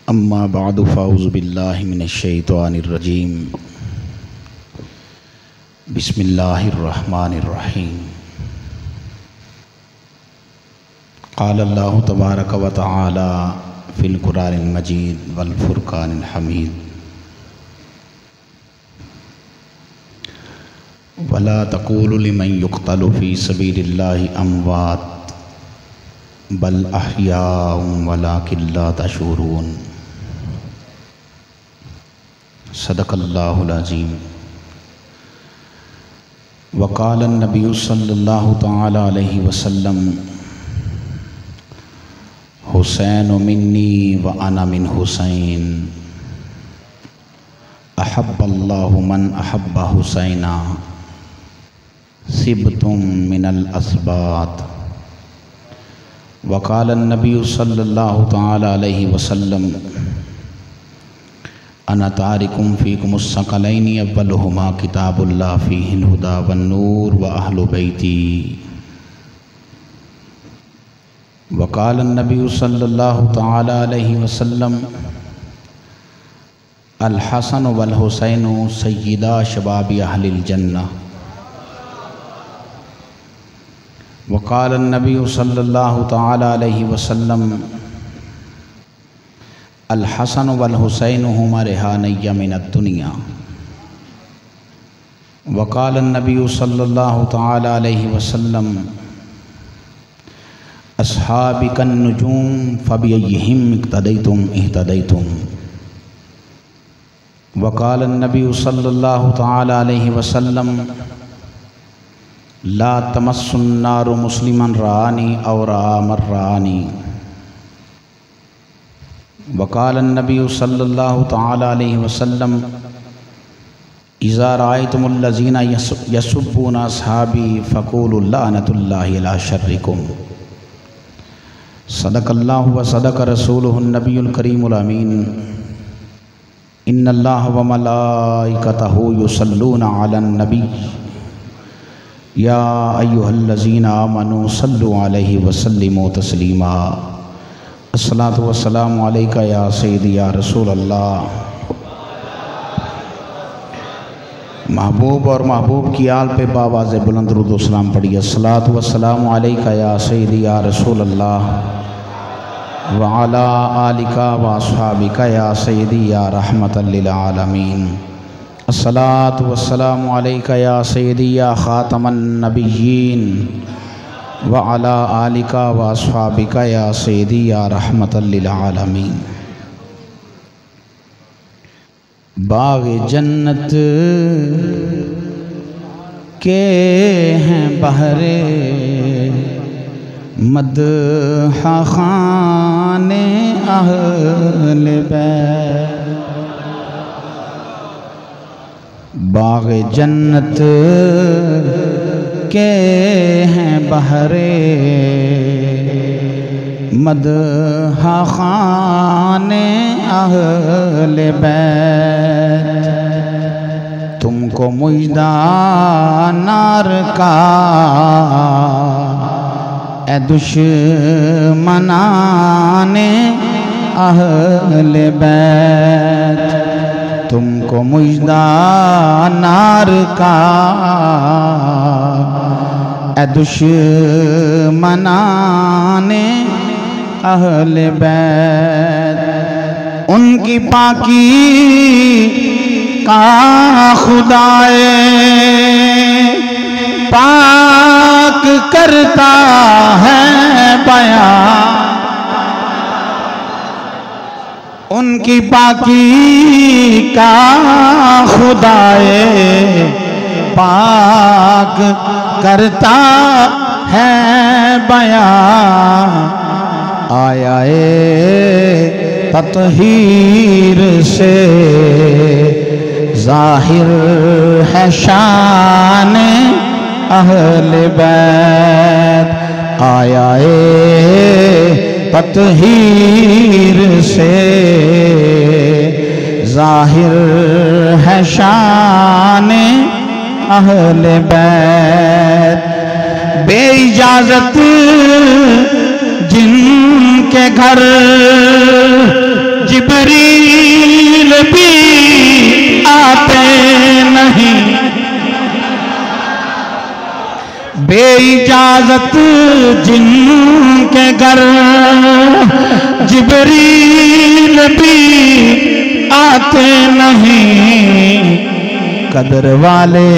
अम्मा बादु फ़ाऊज़ु बिल्लाहि मिनश्शैतानिर्रजीम बिस्मिल्लाहिर्रहमानिर्रहीम। क़ाल अल्लाहु तबारक व तआला फ़िल क़ुरानिल मजीद वल फ़ुरक़ानिल हमीद। वला तक़ूलु लिमन युक़्तलु फ़ी सबीलिल्लाहि अमवात बल अहयाउन वलाकिन ला तशऊरून। सदक़ल्लाहुल अज़ीम। वक़ाल नबी सल्लल्लाहु तआला अलैहि वसल्लम हुसैन मिन्नी व अना मिन हुसैन अहब्बल्लाहु मन अहब्ब हुसैना सिबतुम मिनल अस्बात। वक़ाल नबी सल्लल्लाहु तआला अलैहि वसल्लम अना तारिकुम फ़ीकुमुस सकलैनि अव्वलुहुमा किताबुल्लाह फ़ीहिल हुदा वन्नूर व अहलु बैती। वक़ाल नबी सल्लल्लाहु तआला अलैहि वसल्लम अल हसन वल हुसैनु सय्यिदा शबाबि अहलिल जन्नह। वक़ाल नबी सल्लल्लाहु तआला अलैहि वसल्लम अल हसन वल हुसैन हुमा रिहानय्या मिनद दुनिया। वक़ाल नबी सल्लल्लाहु तआला अलैहि वसल्लम अस्हाबी कन नुजूम फबियहिम इक्तदैतुम इhtदैतुम। वक़ाल नबी सल्लल्लाहु तआला अलैहि वसल्लम ला तमस्सुन्नारु मुस्लिमन रानी और रा मर्रानी। वक़ाल नबी सल्लल्लाहु तआला अलैहि वसल्लम इज़ा राअयतुमुल्लज़ीना यसुब्बूना अस्हाबी फ़क़ूलु लअनतुल्लाहि अला शर्रिकुम। सदक़ल्लाहु व सदक़ रसूलुहुन नबियुल करीमुल अमीन। इन्नल्लाह व मलाइकतहु युसल्लूना अलन नबी या अय्युहल्लज़ीना आमनू सल्लु अलैहि व सल्लिमू तस्लीमा। अस्सलातु वस्सलामु अलैका या सय्यदी या रसूल अल्लाह। महबूब और महबूब की आल पे बावाज़ बुलंद दुरूद व सलाम पढ़िए। अस्सलातु वस्सलामु अलैका या सय्यदी या रसूल अल्लाह व अला आलिका व अस्हाबिका या सय्यदी या रहमतल लिल आलमीन। अस्सलातु वस्सलामु अलैका या सय्यदी या ख़ातमन नबिय्यीन व अला आलिका व अस्हाबिका या सय्यदी या रहमतल लिल आलमीन। बाग़ जन्नत के हैं बहरे मदह खाने अहले बैत। बाग़ जन्नत के हैं बहरे मदह खाने अहले बैत। तुमको मुजदा नार का ए दुश्मनाने अहले बैत। तुमको मुजदा नार का ए दुश्मनाने अहले बैत। उनकी पाकी का खुदाए पाक करता है बयां। उनकी पाकी का खुदाए पाक करता है बयां। आया तत्हीर से ज़ाहिर है शान अहले बैत। आया तत्हीर से ज़ाहिर है शान अहले बैत। बेइजाज़त जिनके घर जिब्रील भी आते नहीं, बेइजाजत जिनके घर जिब्रील भी आते नहीं, कदर वाले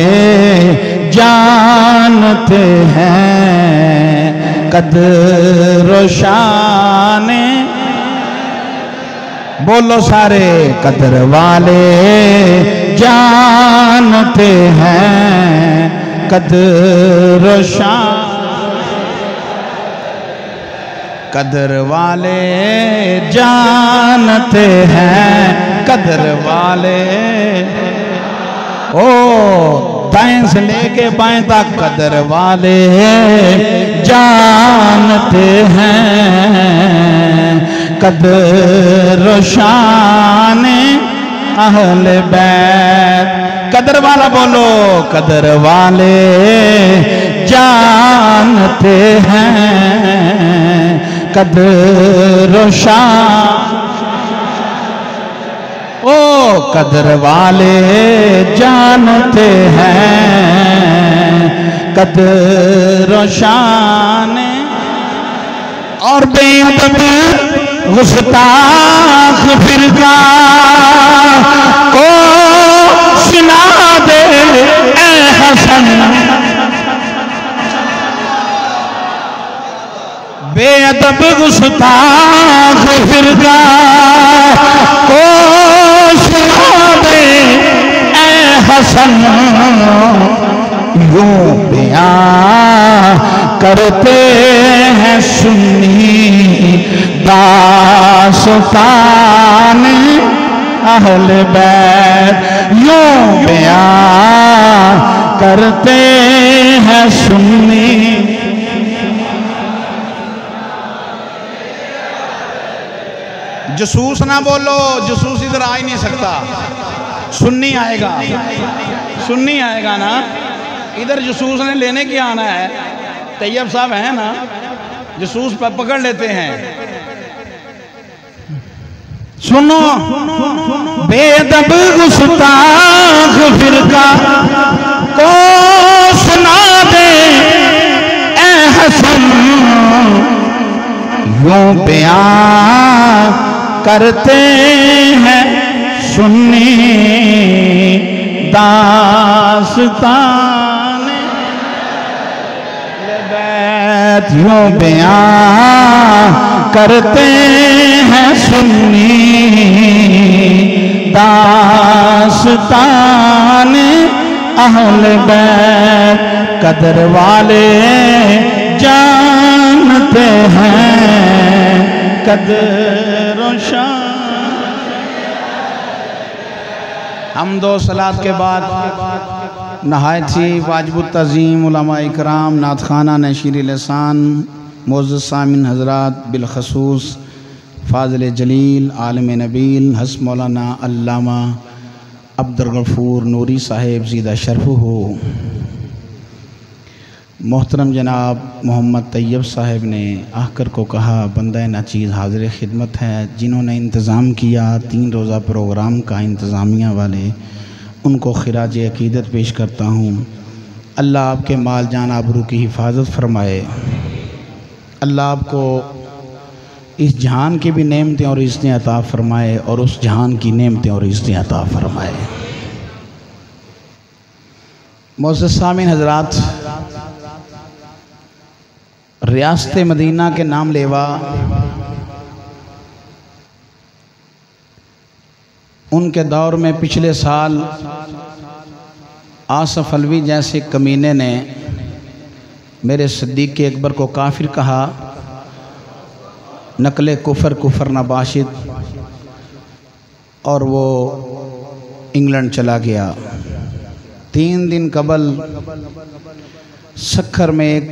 जानते हैं कदर शान, बोलो सारे, कदर वाले जानते हैं कदर शान, कदर वाले जानते हैं कदर वाले। ओ दाएं से लेके बाएं तक कदर वाले जानते हैं कदर शान अहले बैत। कदर वाला बोलो, कदर वाले जानते हैं कदर शान। ओ कदर वाले जानते हैं कदर शान। और बेअदब गुस्ताख फिरका को सुना दे ए हसन, बेअदब गुस्ताख फिरका को सुना दे ए हसन, यूं बयां करते हैं सुन्नी दास्तान अहले बैत, यूं बयां करते हैं सुन्नी। जसूस ना बोलो, जसूस इधर आ ही नहीं सकता, सुन्नी आएगा, सुन्नी आएगा ना, इधर जसूस ने लेने की आना है। तैयब साहब हैं ना, जसूस पर पकड़ लेते हैं। सुनो, बेअदब गुस्ताख फिरका को सुना दे ए हसन, यूं बयां करते हैं सुन्नी दास्तान बैत, यूं बयां करते हैं सुन्नी दास्तान अहले बैत। कदर वाले जानते हैं कदर शान। हमदो सलात के बाद नहायत ही वाजिबुत तज़ीम उलमा इकराम, नात खाना, नशीर लिसान, मोअज़्ज़ज़ सामिन हज़रात, बिलखसूस फ़ाज़िल जलील आलिम नबील हज़रत मौलाना अल्लामा अब्दुल गफ़ूर नूरी साहिब ज़ीदा शरफ़ हो। मोहतरम जनाब मोहम्मद तैयब साहब ने आकर को कहा, बंदा नाचीज़ हाज़िर खिदमत है, जिन्होंने इंतज़ाम किया 3 रोज़ा प्रोग्राम का, इंतज़ामिया वाले, उनको खिराज अक़ीदत पेश करता हूँ। अल्लाह आपके माल जान आबरू की हिफाजत फरमाए। अल्लाह आपको इस जहान की भी नेमतें और इज़्ज़तें अता फरमाए और उस जहान की नेमतें और इज़्ज़तें अता फरमाए। मोअज़्ज़ज़ सामिन हज़रात, रियासत मदीना के नाम लेवा उनके दौर में पिछले साल आसफ अलवी जैसे कमीने ने मेरे सिद्दीक़ अकबर को काफिर कहा, नकले कुफर कुफर नबाशिद, और वो इंग्लैंड चला गया। 3 दिन कबल सखर में एक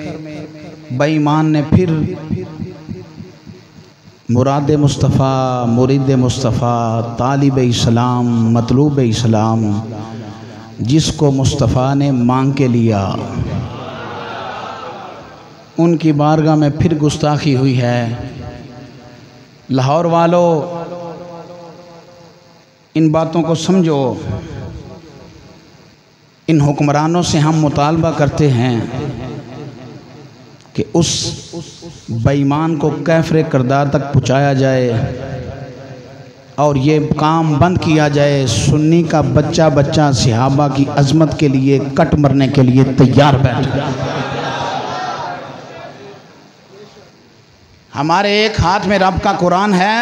बेईमान ने फिर मुराद मुस्तफ़ा, मुरीद मुस्तफ़ा, तालिब इस्लाम, मतलूब इस्लाम, जिसको मुस्तफ़ा ने मांग के लिया, उनकी बारगाह में फिर गुस्ताखी हुई है। लाहौर वालों, इन बातों को समझो। इन हुक्मरानों से हम मुतालबा करते हैं कि उस बेईमान को कैफरे किरदार तक पहुँचाया जाए और ये काम बंद किया जाए। सुन्नी का बच्चा बच्चा सहाबा की अजमत के लिए कट मरने के लिए तैयार बैठा। हमारे एक हाथ में रब का कुरान है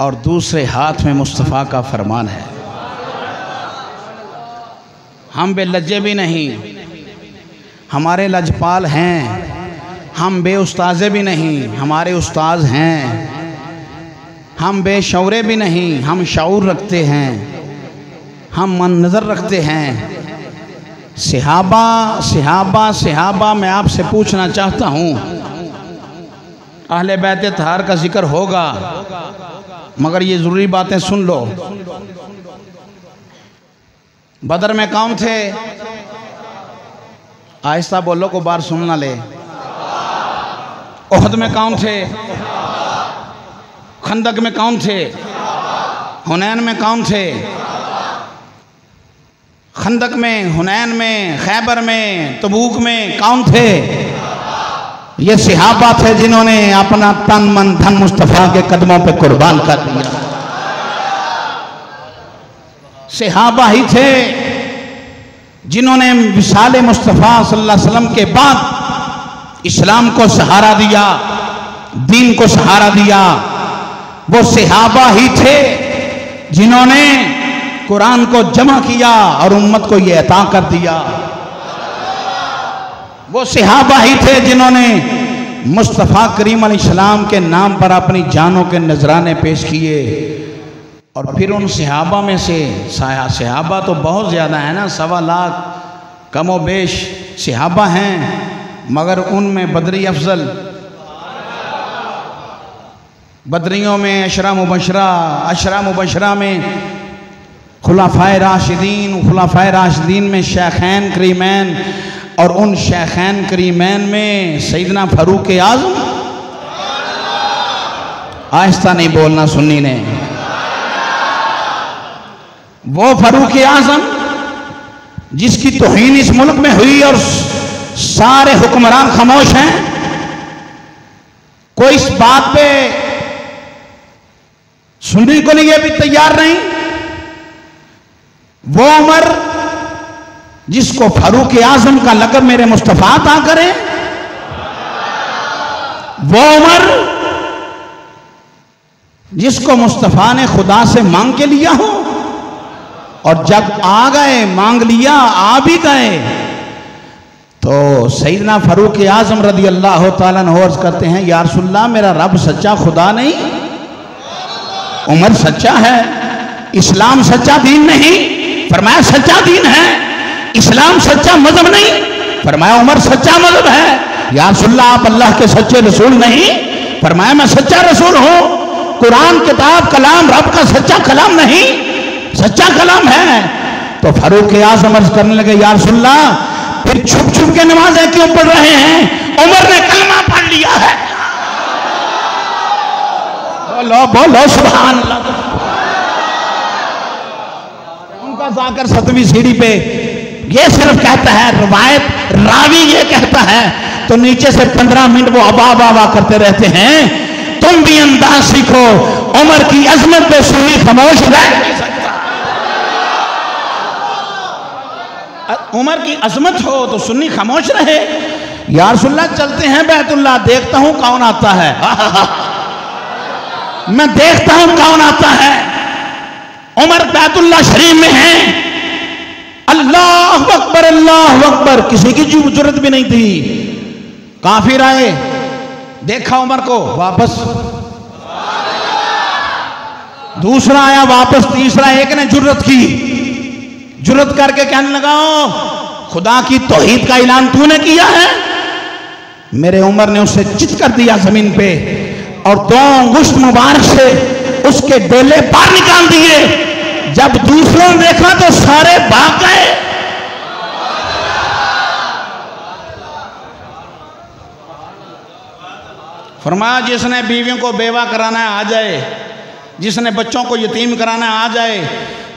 और दूसरे हाथ में मुस्तफ़ा का फरमान है। हम बेलज्जे भी नहीं, हमारे लजपाल हैं। हम बेउस्ताज़े भी नहीं, हमारे उस्ताज हैं। हम बेशौरे भी नहीं, हम शऊर रखते हैं, हम मन नज़र रखते हैं। सहाबा सहाबा सहाबा मैं आपसे पूछना चाहता हूँ, अहले बैत तहार का जिक्र होगा मगर ये ज़रूरी बातें सुन लो। बदर में कौन थे? आहिस्ता बोलो को बार सुन ना ले। ओहद में कौन थे? खंदक में कौन थे? हुनैन में कौन थे? खंदक में, हुनैन में, खैबर में, तबूक में कौन थे? ये सहाबा थे जिन्होंने अपना तन मन धन मुस्तफ़ा के कदमों पे कुर्बान कर दिया। सहाबा ही थे जिन्होंने विसाले मुस्तफ़ा सल्लल्लाहु अलैहि वसल्लम के बाद इस्लाम को सहारा दिया, दीन को सहारा दिया। वो सहाबा ही थे जिन्होंने कुरान को जमा किया और उम्मत को ये अता कर दिया। वो सहाबा ही थे जिन्होंने मुस्तफ़ा करीम अलैहिस्सलाम के नाम पर अपनी जानों के नजराने पेश किए। और फिर उन सहाबा में से सहाबा तो बहुत ज़्यादा है ना, 1.25 लाख कमो बेश सहाबा हैं, मगर उनमें बदरी अफजल, बदरियों में अशरा मुबशरा में खुलाफाए राशिदीन में शेखैन करीमैन, और उन शेखैन करीमैन में सैयदना फारूक आज़म। आहिस्ता नहीं बोलना सुन्नी ने। वो फारूक आज़म जिसकी तौहीन इस मुल्क में हुई और सारे हुक्मरान खामोश हैं, कोई इस बात पे सुनने को लिए भी तैयार नहीं। वो उमर जिसको फारूक आज़म का लक़ब मेरे मुस्तफ़ा अता करे, वो उमर जिसको मुस्तफ़ा ने खुदा से मांग के लिया हो, और जब आ गए मांग लिया, आ भी गए, तो सैयदना फारूक आज़म रज़ी अल्लाह तआला अन्हु अर्ज़ करते हैं, या रसूलल्लाह मेरा रब सच्चा खुदा नहीं, उमर सच्चा है। इस्लाम सच्चा दीन नहीं, फरमाया सच्चा दीन है। इस्लाम सच्चा मजहब नहीं, फरमाया उमर सच्चा मजहब है। या रसूलल्लाह आप अल्लाह के सच्चे रसूल नहीं, फरमाया मैं सच्चा रसूल हूँ। कुरान किताब कलाम रब का सच्चा कलाम नहीं, सच्चा कलाम है। तो फारूक आज़म अर्ज़ करने लगे, या रसूलल्लाह फिर छुप छुप के नमाजें क्यों पढ़ रहे हैं? उमर ने कलमा पढ़ लिया है। बोलो बोलो सुभान अल्लाह। उनका जाकर 7वीं सीढ़ी पे ये सिर्फ कहता है, रवायत रावी ये कहता है, तो नीचे से 15 मिनट वो अबा करते रहते हैं। तुम भी अंदाज सीखो, उमर की अजमत पे सुन्नी खामोश रह नहीं सकता। उमर की अजमत हो तो सुन्नी खामोश रहे। या रसूलल्लाह चलते हैं बैतुल्लाह, देखता हूं कौन आता है। मैं देखता हूं कौन आता है। उमर बैतुल्लाह शरीफ में है, अल्लाह अकबर, किसी की जुर्रत भी नहीं थी। काफिर आए, देखा उमर को, वापस। दूसरा आया, वापस। तीसरा, एक ने जुर्रत की, जुर्रत करके कहने लगा, खुदा की तौहीद का ऐलान तूने किया है? मेरे उमर ने उसे चित कर दिया जमीन पे और 2 अंगुष्ठ मुबारक से उसके डेले बाहर निकाल दिए। जब दूसरों ने देखा तो सारे भाग गए। फरमाया जिसने बीवियों को बेवा कराना है आ जाए। जिसने बच्चों को यतीम कराना आ जाए,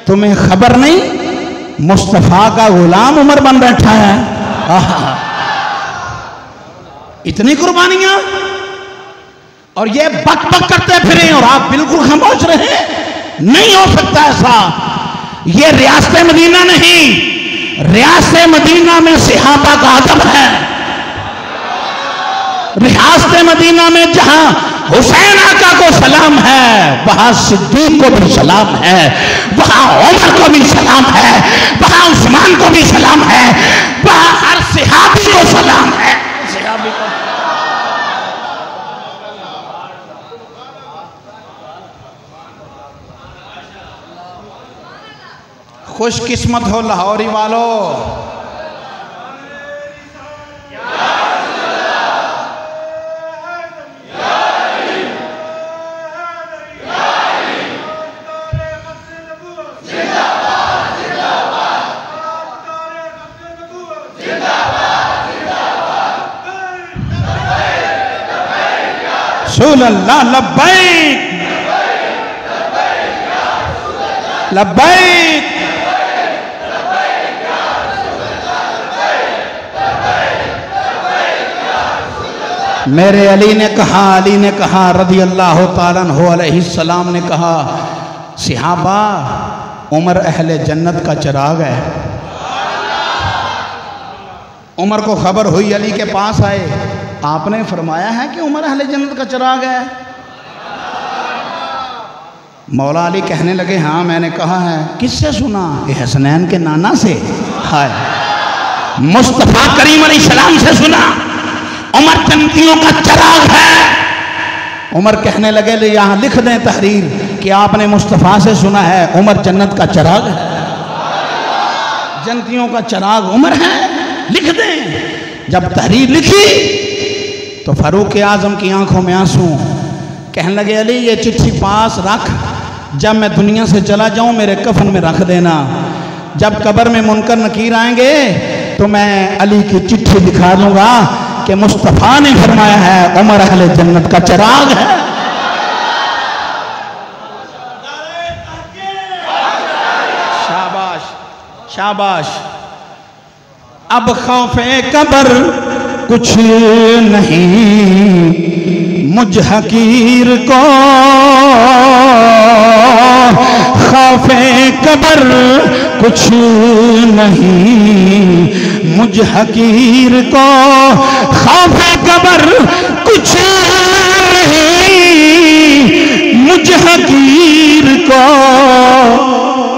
तुम्हें खबर नहीं मुस्तफ़ा का गुलाम उमर बन बैठा है। इतनी कुर्बानियां, और ये बक बक करते फिरे और आप बिल्कुल खामोश रहे। नहीं हो सकता ऐसा। ये रियासत मदीना नहीं, रियासत मदीना में सहाबा का अदब है। रियासत मदीना में जहां हुसैन आका को सलाम है, वहां सिद्दीक को भी सलाम है, वहां उमर को भी सलाम है, वहां उस्मान को भी सलाम है, वहां हर सहाबी को सलाम है। सहाबी को खुशकिस्मत हो लाहौरी वालों। रसूल अल्लाह लब्बैक लब्बैक। मेरे अली ने कहा रज़ी अल्लाह ताला अन्हु अलैहि सलाम ने कहा, सहाबा उमर अहले जन्नत का चिराग है। उमर को खबर हुई, अली के पास आए, आपने फरमाया है कि उमर अहले जन्नत का चिराग है। मौला अली कहने लगे, हाँ मैंने कहा है। किससे सुना? ये हसनैन के नाना से। हाय, मुस्तफ़ा करीम अलैहिस्सलाम से सुना, उमर जन्नतियों का चिराग है। उमर कहने लगे, ले यहाँ लिख दें तहरीर कि आपने मुस्तफ़ा से सुना है उमर जन्नत का चिराग है, जन्नतियों का चिराग उमर है, लिख दें। जब तहरीर लिखी तो फारूक आजम की आंखों में आंसू। कहने लगे, अली ये चिट्ठी पास रख, जब मैं दुनिया से चला जाऊं मेरे कफन में रख देना। जब कब्र में मुनकर नकीर आएंगे तो मैं अली की चिट्ठी दिखा दूंगा कि मुस्तफ़ा ने फरमाया है उमर अहले जन्नत का चिराग है। शाबाश शाबाश। अब खौफे कब्र कुछ नहीं मुझ हकीर को, खौफे कब्र कुछ नहीं मुझ हकीर को, खौफे कब्र कुछ नहीं मुझ हकीर को।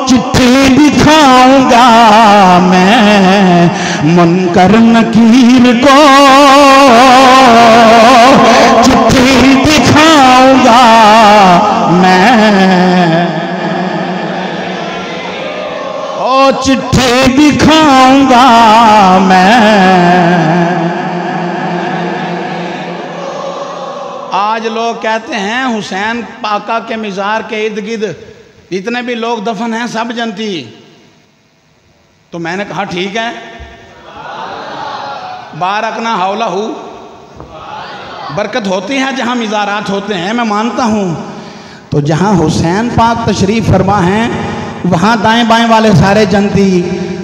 चिट्ठी दिखाऊंगा मैं मुनकर नकीर को, चिट्ठी दिखाऊंगा मैं, ओ चिट्ठी दिखाऊंगा मैं। आज लोग कहते हैं हुसैन पाका के मिज़ार के इर्द गिर्द जितने भी लोग दफन हैं सब जनती। तो मैंने कहा ठीक है, बारकना हौला हूँ, बरकत होती है जहाँ मिज़ारात होते हैं, मैं मानता हूँ। तो जहाँ हुसैन पाक तशरीफ़ फरमा हैं वहाँ दाएं बाएं वाले सारे जनती।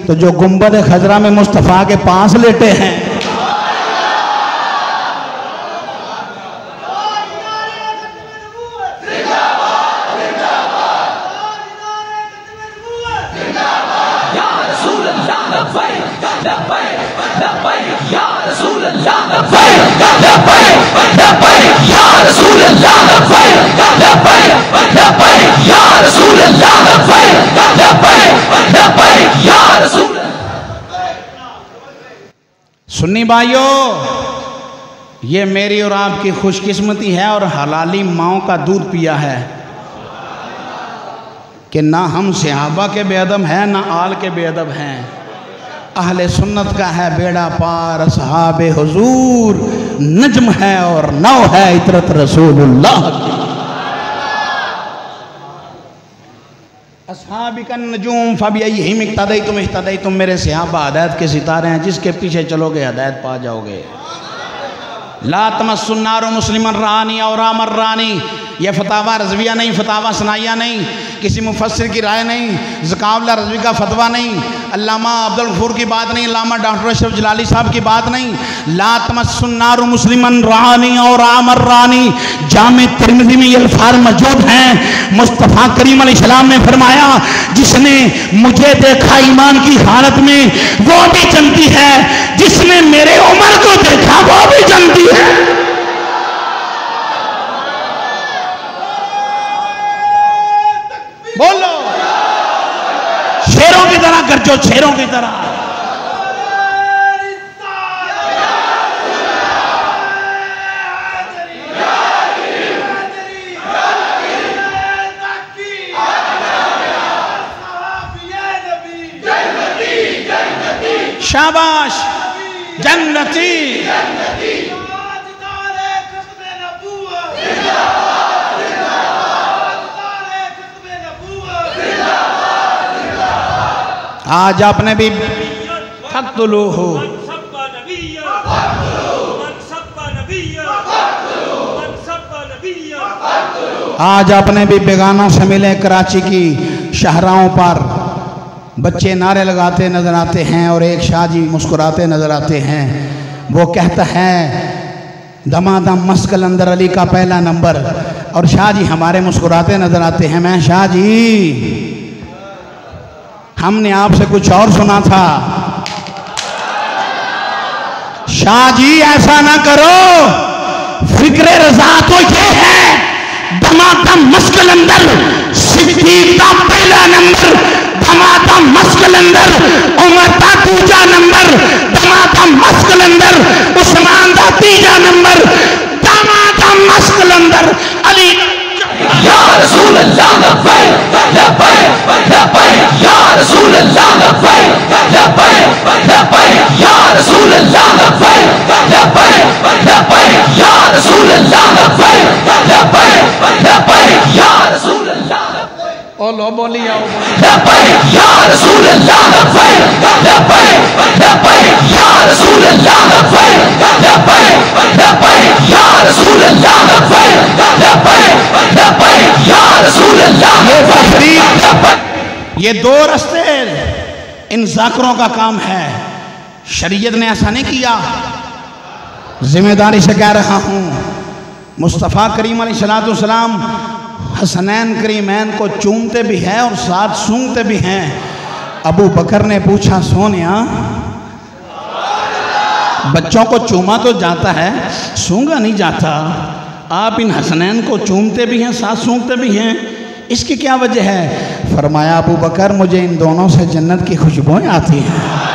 तो जो गुंबद खजरा में मुस्तफ़ा के पास लेटे हैं, सुन्नी भाइयों, ये मेरी और आपकी खुशकिस्मती है और हलाली माओं का दूध पिया है कि ना हम सहाबा के बेअदब हैं ना आल के बेअदब हैं। अहले सुन्नत का है बेड़ा पार, असहाबे हुजूर नज्म है और नौ है इतरत रसूलुल्लाह की। अस्हाबिकन नजूम फबिअय्यिहिम इक्तदैतुम इह्तदैतुम, मेरे सहाबा हिदायत के सितारे हैं, जिसके पीछे चलोगे हिदायत पा जाओगे। ला तमस्सुन नार मुस्लिमन रानी और रानी, यह फतावा रज़विया नहीं, फतावा सनाइया नहीं, किसी मुफस्सिर की राय नहीं, ज़काउल्लाह रज़वी का फतवा नहीं, अल्लामा अब्दुल गफूर की बात नहीं, अल्लामा डॉक्टर अशरफ जलाली साहब की बात नहीं। ला तमस्सुन्नारु मुस्लिमन रानी और आमर रानी, जामे तिरमिज़ी में ये अल्फाज मौजूद हैं। मुस्तफ़ा करीम अलैहिस्सलाम ने फरमाया, जिसने मुझे देखा ईमान की हालत में वो भी जन्नती है, जिसने मेरे उमर को देखा वो भी जन्नती है। बोलो शेरों की तरह गरजो, शेरों की तरह। शाबाश जन्नती। आज आपने भी फक्तुलू हो, आज आपने भी बेगानों से मिले कराची की शाहराहों पर बच्चे नारे लगाते नजर आते हैं और एक शाह जी मुस्कुराते नजर आते हैं। वो कहता है दमादम मस्त कलंदर अली का पहला नंबर, और शाह जी हमारे मुस्कुराते नजर आते हैं। मैं शाह जी हमने आपसे कुछ और सुना था। शाह जी ऐसा ना करो, फिक्रे रजा तो ये है दमादम मस्त कलंदर सिद्दीक का पहला नंबर, दमादम मस्त कलंदर उमर का दूसरा नंबर, दमादम मस्त कलंदर उस्मान का तीसरा नंबर, दमादम मस्त कलंदर अली। या रसूल अल्लाह लब्बैक लब्बैक लब्बैक या रसूल अल्लाह लब्बैक लब्बैक लब्बैक या रसूल अल्लाह लब्बैक लब्बैक लब्बैक या रसूल अल्लाह लब्बैक लब्बैक लब्बैक या रसूल अल्लाह। ओ लो बोली आओ लब्बैक या रसूल अल्लाह लब्बैक लब्बैक लब्बैक या रसूल अल्लाह लब्बैक लब्बैक लब्बैक या रसूल अल्लाह लब्बैक लब्बैक लब्बैक या रसूल अल्लाह। ये दो रास्ते इन जाकिरों का काम है। शरीयत ने ऐसा नहीं किया। जिम्मेदारी से कह रहा हूँ, मुस्तफ़ा करीम अलैहिस्सलाम हसनैन करीमैन को चूमते भी हैं और साथ सूंघते भी हैं। अबू बकर ने पूछा, सोनिया बच्चों को चूमा तो जाता है, सूंघा नहीं जाता, आप इन हसनैन को चूमते भी हैं साथ सूंघते भी हैं, इसकी क्या वजह है? फरमाया, अबू बकर मुझे इन दोनों से जन्नत की खुशबुएं आती हैं।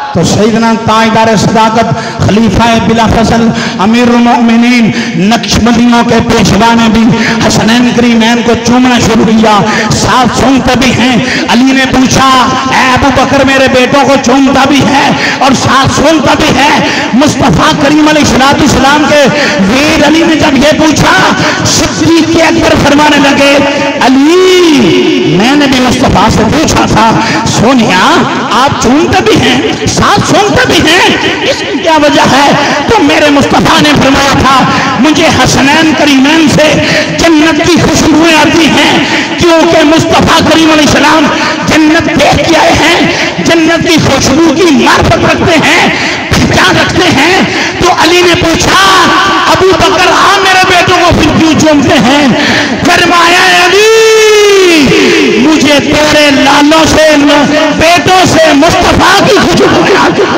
तो सैयदना ताजदार सदाकत खलीफा बिला फसल अमीरुल मोमिनीन नक्शबंदियों के पेशवा ने भी हसनैन करीमैन को चूमना शुरू किया, साथ सूंघते भी हैं। अली ने पूछा, ऐ अबू बकर मेरे बेटों को चूमता भी है और साथ सूंघता भी है? मुस्तफ़ा करीम अलैहिस्सलाम के वीर अली ने जब ये पूछा, सिद्दीक़ के अकबर फरमाने लगे, अली मैंने भी मुस्तफ़ा से पूछा था, सोनिया आप चूमते भी हैं साथ सूंघते भी हैं, इसकी क्या वजह है? तो मेरे मुस्तफ़ा ने फरमाया था, मुझे हसनैन करीमैन से जन्नत की खुशबुएं आती हैं, क्योंकि मुस्तफ़ा करीम अलैहिस्सलाम जन्नत देख के आए हैं, जन्नत की खुशबू की मार्फत रखते हैं, पहचान रखते हैं। तो अली ने पूछा, अबू बकर आप मेरे बेटों को फिर क्यों चूमते हैं? फरमाया, अली मुझे तेरे लालों से बेटों से मुस्तफ़ा की खुशबू आती है।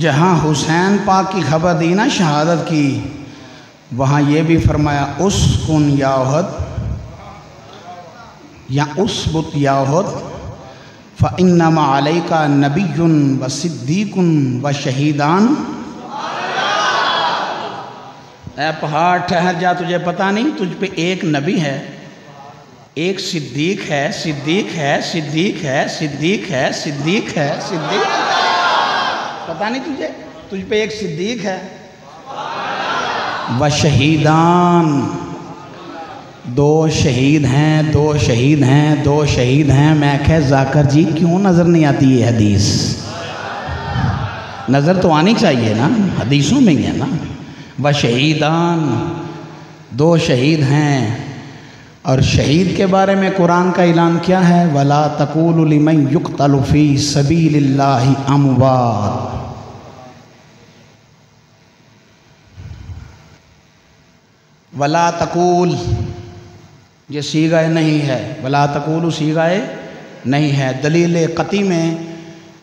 जहाँ हुसैन पाक की खबर दी ना शहादत की, वहाँ ये भी फरमाया उसकुन या उहद या उसबुत या उहद फ़इन्नमा अलैका नबियुन व सिद्दीकुन व शहीदान। ऐ पहाड़ ठहर जा, तुझे पता नहीं तुझ पे एक नबी है, एक सिद्दीक है, सिद्दीक है, सिद्दीक है, सिद्दीक है, सिद्दीक है, सिद्दीक। पता नहीं तुझे, तुझ पे एक सिद्दीक है। व शहीदान, दो शहीद हैं, दो शहीद हैं, दो शहीद हैं। मैं कह जाकर जी क्यों नज़र नहीं आती ये हदीस? नज़र तो आनी चाहिए ना, हदीसों में ही है ना। व शहीदान, दो शहीद हैं। और शहीद के बारे में कुरान का ऐलान क्या है? वला तक़ूलु लिमन युक़्तलु फ़ी सबीलिल्लाहि अमवात। वला तक़ूल, ये सीगा नहीं है, वला तक़ूलु सीगा नहीं है। दलील क़ती में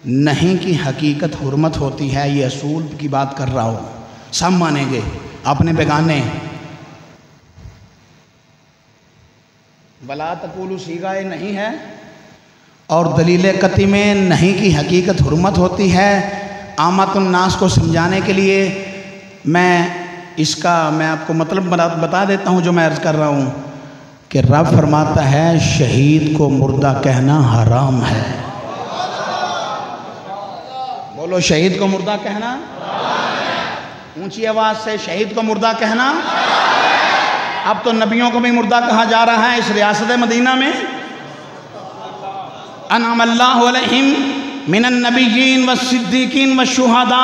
नहीं की हकीकत हुर्मत होती है, ये असूल की बात कर रहा हूँ। सब मानेंगे, अपने बेगाने। वला तक़ूलु सीगा नहीं है और दलील क़ती में नहीं की हकीकत हुर्मत होती है। आमतुन्नास को समझाने के लिए मैं आपको मतलब बता देता हूँ जो मैं अर्ज़ कर रहा हूँ कि रब फरमाता है शहीद को मुर्दा कहना हराम है। बोलो, शहीद को मुर्दा कहना, ऊंची आवाज़ से, शहीद को मुर्दा कहना। अब तो नबियों को भी मुर्दा कहा जा रहा है इस रियासत मदीना में। अनअमल्लाहु अलैहिम मिनन नबिय्यीन व सिद्दीकीन व शुहदा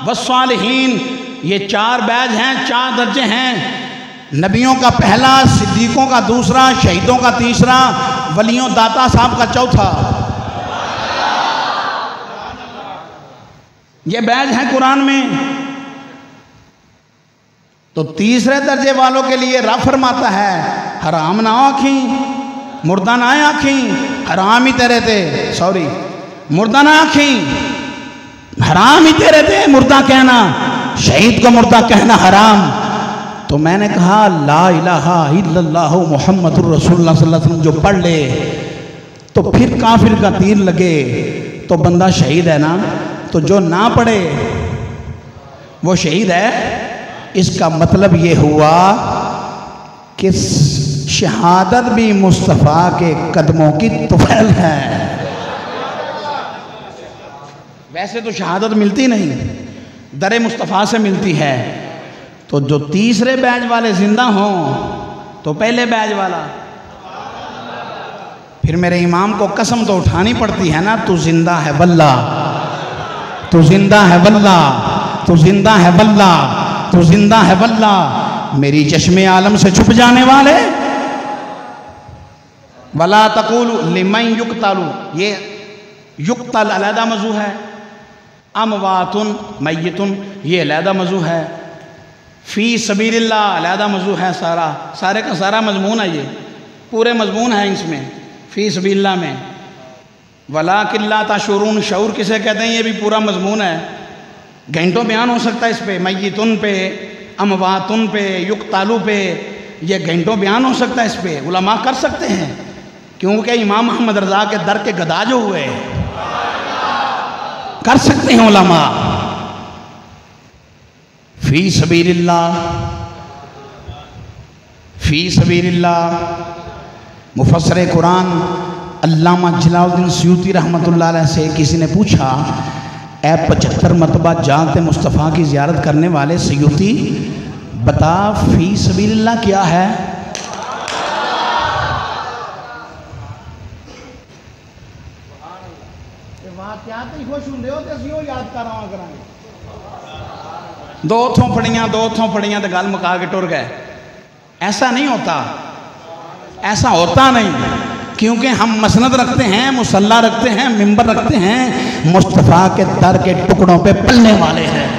व सालिहीन। ये चार बैज हैं, चार दर्जे हैं। नबियों का पहला, सिद्दीकों का दूसरा, शहीदों का तीसरा, वलियों दाता साहब का चौथा। ये बैज हैं कुरान में। तो तीसरे दर्जे वालों के लिए रब फरमाता है हराम ना आखी, मुर्दा ना आखी, हराम ही तेरे थे, सॉरी, मुर्दा ना आखी, हराम ही तेरे थे मुर्दा कहना, शहीद को मुर्दा कहना हराम। तो मैंने कहा ला इलाहा इल्लल्लाहु मुहम्मदुर रसूलुल्लाह सल्लल्लाहु अलैहि वसल्लम जो पढ़ ले तो फिर काफिर का तीर लगे तो बंदा शहीद है ना। तो जो ना पढ़े वो शहीद है। इसका मतलब ये हुआ कि शहादत भी मुस्तफ़ा के कदमों की तुफैल है। वैसे तो शहादत मिलती नहीं, दरे मुस्तफ़ा से मिलती है। तो जो तीसरे बैच वाले जिंदा हों तो पहले बैच वाला, फिर मेरे इमाम को कसम तो उठानी पड़ती है ना, तू जिंदा है वल्ला, तू जिंदा है वल्ला, तू जिंदा है वल्ला, तू जिंदा है वल्ला। मेरी चश्मे आलम से छुप जाने वाले। वला तक़ूलु लिमन युक़तलु, ये युक़तल अलहदा मज़ू है, अमवातुन मय्यतुन ये अलहदा मज़ू है, फ़ी सबीलिल्लाह अलहदा मज़ू है। सारे का सारा मज़मून है, ये पूरे मज़मून है इसमें, फ़ी सबीलिल्लाह में। वलाकिन ला तशऊरून, शऊर किसे कहते हैं, ये भी पूरा मज़मून है। घंटों बयान हो सकता है इस पे, मय्यतुन पे, अमवातुन पे, युक़तलु पे, ये घंटों बयान हो सकता है इस पे। उलमा कर सकते हैं क्योंकि इमाम अहमद रज़ा के दर के गदा जो हुए, कर सकते हैं उलमा। फ़ी सबीलिल्लाह, फ़ी सबीलिल्लाह। मुफस्सिर कुरान अल्लामा जलालुद्दीन सयूती रहमतुल्लाह अलैह से किसी ने पूछा, ऐ 75 मरतबा जाते मुस्तफ़ा की ज़ियारत करने वाले सयूती, बता फ़ी सबीलिल्लाह क्या है? दो थोपड़ियाँ तो गल मुका के टुर गए। ऐसा नहीं होता, ऐसा होता नहीं, क्योंकि हम मसनद रखते हैं, मुसल्ला रखते हैं, मिंबर रखते हैं, मुस्तफ़ा के दर के टुकड़ों पे पलने वाले हैं।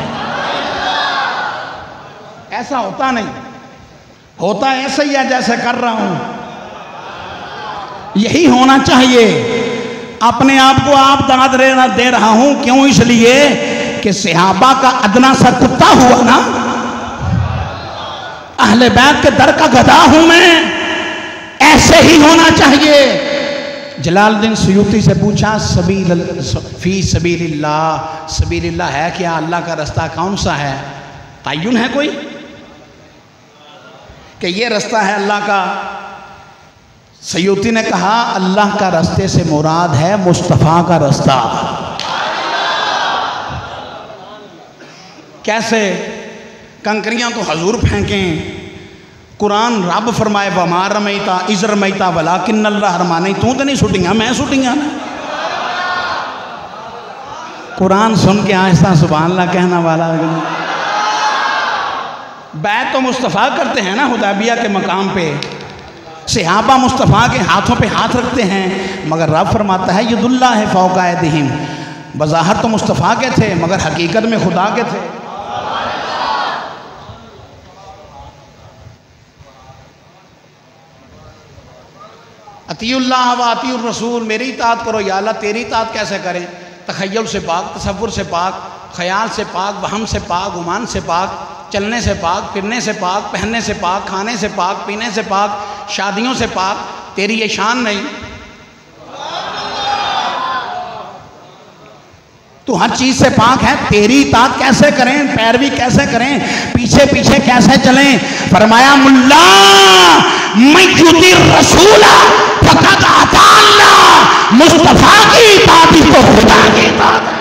ऐसा होता नहीं, होता ऐसा ही है जैसे कर रहा हूं। यही होना चाहिए। अपने आप को आप दाद दे रहा हूं, क्यों? इसलिए कि सहाबा का अदना सा कुत्ता हुआ ना, अहले बैत के दर का गधा हूं मैं, ऐसे ही होना चाहिए। जलालुद्दीन सुयूती से पूछा फी सबीलिल्लाह, सबीलिल्लाह है क्या? अल्लाह का रास्ता कौन सा है? तय्युन है कोई कि ये रास्ता है अल्लाह का? सयूती ने कहा अल्लाह का रास्ते से मुराद है मुस्तफ़ा का रास्ता। कैसे? कंकरियां तो हजूर फेंकें, कुरान रब फरमाए वमा रमैता इज़ रमैता वलाकिन्नल्लाह रमानी, तू तो नहीं सुटियां मैं सुटियां ना। कुरान सुन के आहिस्ता सुभान अल्लाह कहना वाला। बैत तो मुस्तफ़ा करते हैं ना हुदैबिया के मकाम पे, सहाबा मुस्तफ़ा के हाथों पे हाथ रखते हैं, मगर रब फरमाता है यदुल्लाह फौका ऐदिहिम, बज़ाहिर तो मुस्तफ़ा के थे मगर हकीकत में खुदा के थे। अतीउल्लाह व अतीउर रसूल, मेरी इताअत करो या अल्लाह तेरी इताअत कैसे करें? तखय्युल से पाक, तसव्वुर से पाक, ख्याल से पाक, वहम से पाक, गुमान से पाक, चलने से पाक, फिरने से पाक, पहनने से पाक, खाने से पाक, पीने से पाक, शादियों से पाक, तेरी ये शान नहीं। तू हर चीज़ से पाक है, तेरी इताअत कैसे करें, पैरवी कैसे करें, पीछे पीछे कैसे चलें? फरमाया मुल्ला मैं युती रसूला फकत अता अल्लाह, मुस्तफ़ा की इताअत तो खुदा की इताअत।